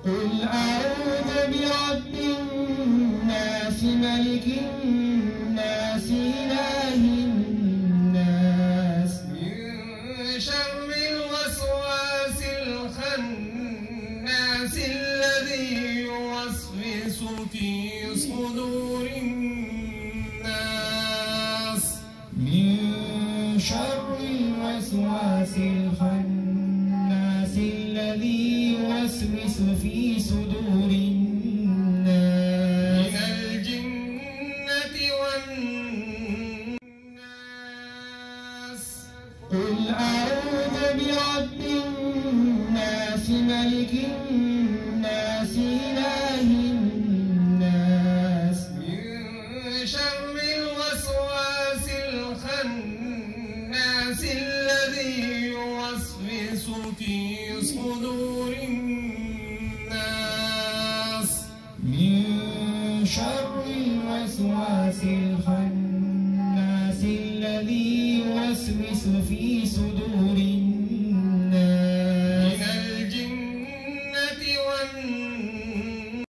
قل أعوذ برب الناس ملك الناس إله الناس من شر الوسواس الخناس الذي يوسوس في صدور الناس من شر الوسواس الخناس الذي يوسوس في صدور الناس من الجنة والناس قل أعوذ برب الناس ملك الناس إله الناس من شر الوسواس الخناس الذي يوسوس في صدور الناس من شر الوسواس الخناس الذي يوسوس في صدور